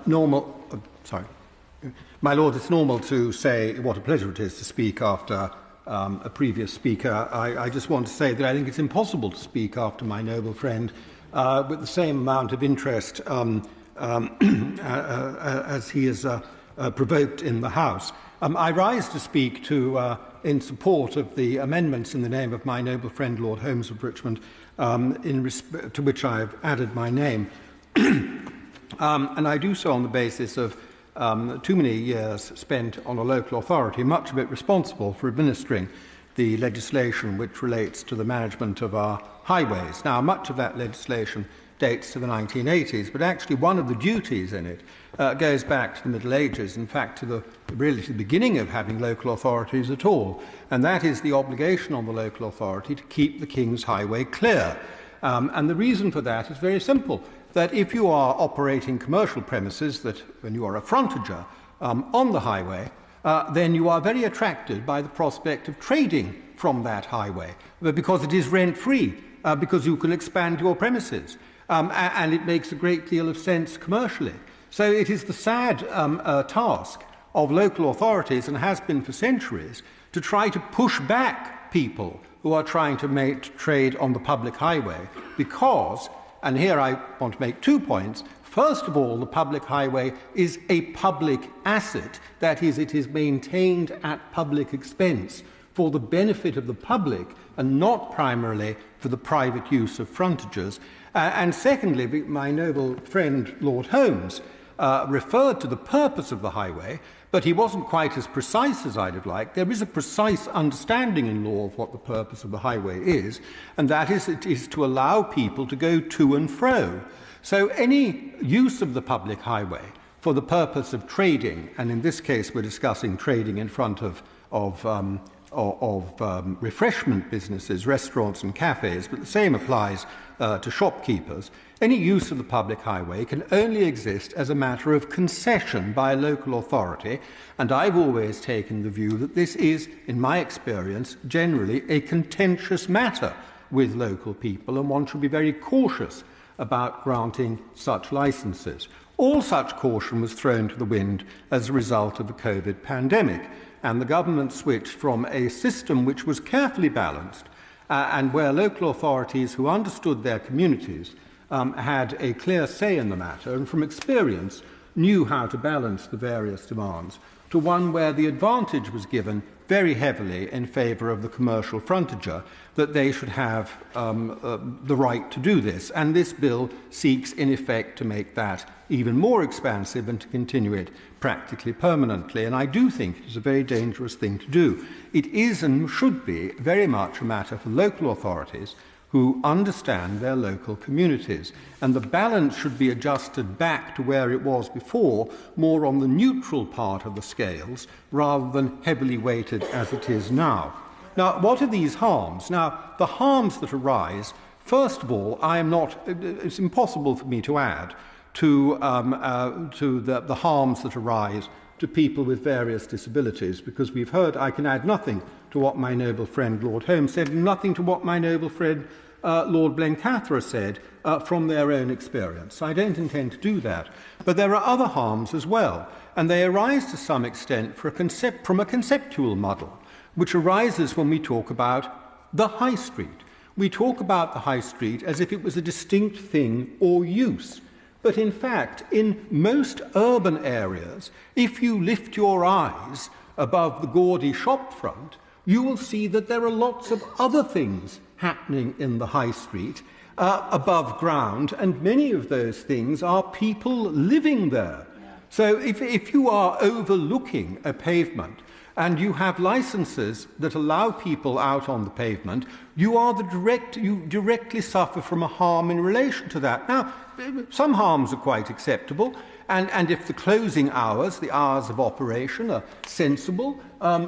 normal. Sorry, my lord. It's normal to say what a pleasure it is to speak after a previous speaker. I just want to say that I think it's impossible to speak after my noble friend with the same amount of interest as he has provoked in the House. I rise to speak in support of the amendments in the name of my noble friend Lord Holmes of Richmond, to which I have added my name. And I do so on the basis of too many years spent on a local authority, much of it responsible for administering the legislation which relates to the management of our highways. Now, much of that legislation dates to the 1980s, but actually one of the duties in it goes back to the Middle Ages, in fact to the beginning of having local authorities at all, and that is the obligation on the local authority to keep the King's highway clear. And the reason for that is very simple, that if you are operating commercial premises, that when you are a frontager on the highway, then you are very attracted by the prospect of trading from that highway, because it is rent-free, because you can expand your premises. And it makes a great deal of sense commercially. So it is the sad task of local authorities, and has been for centuries, to try to push back people who are trying to trade on the public highway, because, and here I want to make 2 points, first of all, the public highway is a public asset, that is, it is maintained at public expense for the benefit of the public and not primarily for the private use of frontages. And secondly, my noble friend Lord Holmes referred to the purpose of the highway, but he wasn't quite as precise as I'd have liked. There is a precise understanding in law of what the purpose of the highway is, and that is it is to allow people to go to and fro. So any use of the public highway for the purpose of trading, and in this case we're discussing trading in front of refreshment businesses, restaurants and cafes, but the same applies to shopkeepers. Any use of the public highway can only exist as a matter of concession by a local authority, and I've always taken the view that this is, in my experience, generally a contentious matter with local people, and one should be very cautious about granting such licences. All such caution was thrown to the wind as a result of the COVID pandemic, and the government switched from a system which was carefully balanced and where local authorities who understood their communities had a clear say in the matter and from experience knew how to balance the various demands, to one where the advantage was given very heavily in favour of the commercial frontager, that they should have the right to do this. And this bill seeks, in effect, to make that even more expansive and to continue it practically permanently. And I do think it is a very dangerous thing to do. It is and should be very much a matter for local authorities who understand their local communities. And the balance should be adjusted back to where it was before, more on the neutral part of the scales, rather than heavily weighted as it is now. Now, what are these harms? Now, the harms that arise, first of all, it's impossible for me to add to the harms that arise to people with various disabilities, because we've heard I can add nothing to what my noble friend Lord Holmes said, and nothing to what my noble friend Lord Blencathra said from their own experience. I don't intend to do that. But there are other harms as well, and they arise to some extent from a conceptual muddle, which arises when we talk about the high street. We talk about the high street as if it was a distinct thing or use. But in fact, in most urban areas, if you lift your eyes above the gaudy shopfront, you will see that there are lots of other things happening in the high street above ground, and many of those things are people living there. So if you are overlooking a pavement and you have licenses that allow people out on the pavement, you directly suffer from a harm in relation to that. Now, some harms are quite acceptable, and if the closing hours, the hours of operation, are sensible,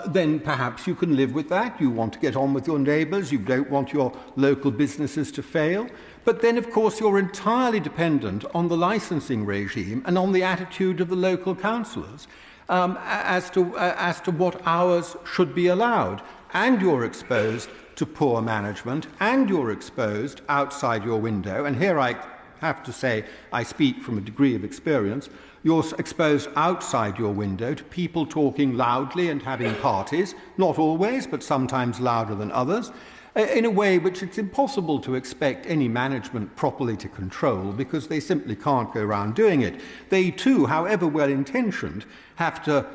then perhaps you can live with that. You want to get on with your neighbours, you don't want your local businesses to fail. But then, of course, you're entirely dependent on the licensing regime and on the attitude of the local councillors as to what hours should be allowed. And you're exposed to poor management, and you're exposed outside your window. And here I have to say I speak from a degree of experience. You're exposed outside your window to people talking loudly and having parties, not always, but sometimes louder than others, in a way which it's impossible to expect any management properly to control because they simply can't go around doing it. They too, however well-intentioned, have to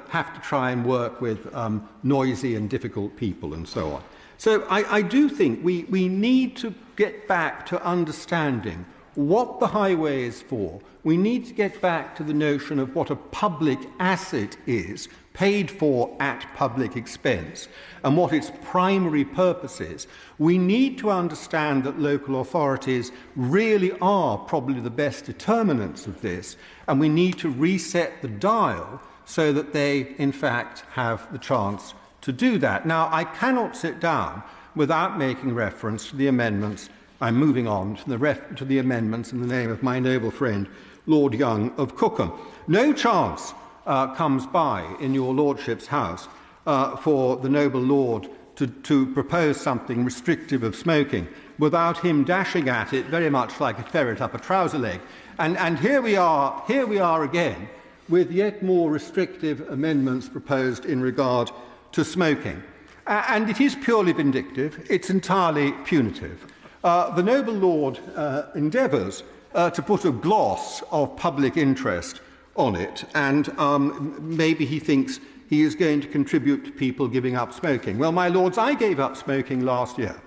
try and work with noisy and difficult people and so on. So I do think we need to get back to understanding what the highway is for. We need to get back to the notion of what a public asset is, paid for at public expense, and what its primary purpose is. We need to understand that local authorities really are probably the best determinants of this, and we need to reset the dial so that they, in fact, have the chance to do that. Now, I cannot sit down without making reference to the amendments. I'm moving on to the amendments in the name of my noble friend, Lord Young of Cookham. No chance comes by in your lordship's house for the noble lord to propose something restrictive of smoking without him dashing at it very much like a ferret up a trouser leg. And here we are again with yet more restrictive amendments proposed in regard to smoking. And it is purely vindictive. It's entirely punitive. The noble lord endeavours to put a gloss of public interest on it, and maybe he thinks he is going to contribute to people giving up smoking. Well, my lords, I gave up smoking last year,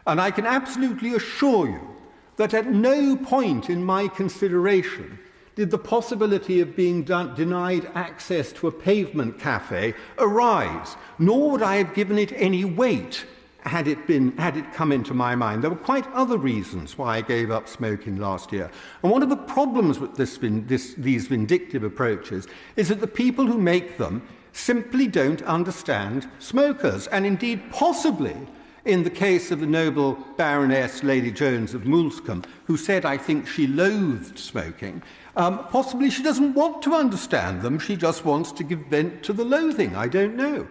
and I can absolutely assure you that at no point in my consideration did the possibility of being denied access to a pavement cafe arise, nor would I have given it any weight had it come into my mind. There were quite other reasons why I gave up smoking last year. And one of the problems with these vindictive approaches is that the people who make them simply don't understand smokers, and indeed possibly in the case of the noble Baroness Lady Jones of Moulscombe, who said, I think, she loathed smoking, possibly she doesn't want to understand them, she just wants to give vent to the loathing, I don't know.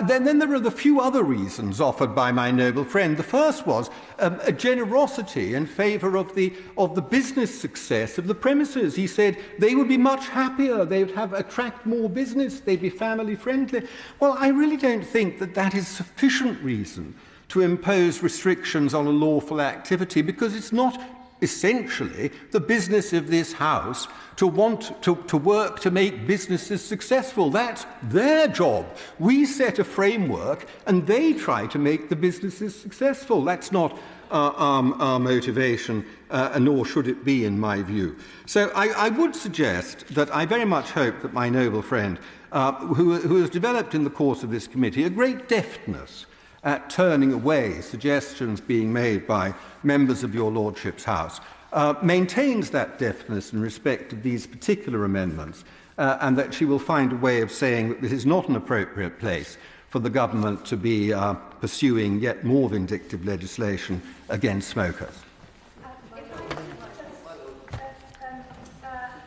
Then there are the few other reasons offered by my noble friend. The first was a generosity in favour of the business success of the premises. He said they would be much happier, they would attract more business, they'd be family friendly. Well, I really don't think that is sufficient reason to impose restrictions on a lawful activity, because it's not essentially the business of this House to want to work to make businesses successful. That's their job. We set a framework and they try to make the businesses successful. That's not our motivation, nor should it be, in my view. So I would suggest that I very much hope that my noble friend, who has developed in the course of this committee a great deftness at turning away suggestions being made by members of your lordship's House, maintains that deftness in respect of these particular amendments, and that she will find a way of saying that this is not an appropriate place for the government to be pursuing yet more vindictive legislation against smokers.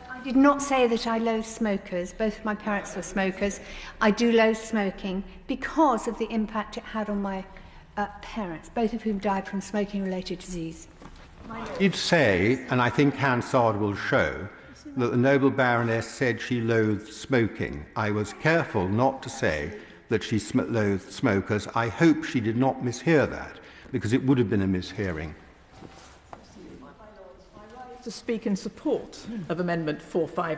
I did not say that I loathe smokers. Both of my parents were smokers. I do loathe smoking because of the impact it had on my parents, both of whom died from smoking-related disease. I did say, and I think Hansard will show, that the noble Baroness said she loathed smoking. I was careful not to say that she loathed smokers. I hope she did not mishear that, because it would have been a mishearing. To speak in support of Amendment 459.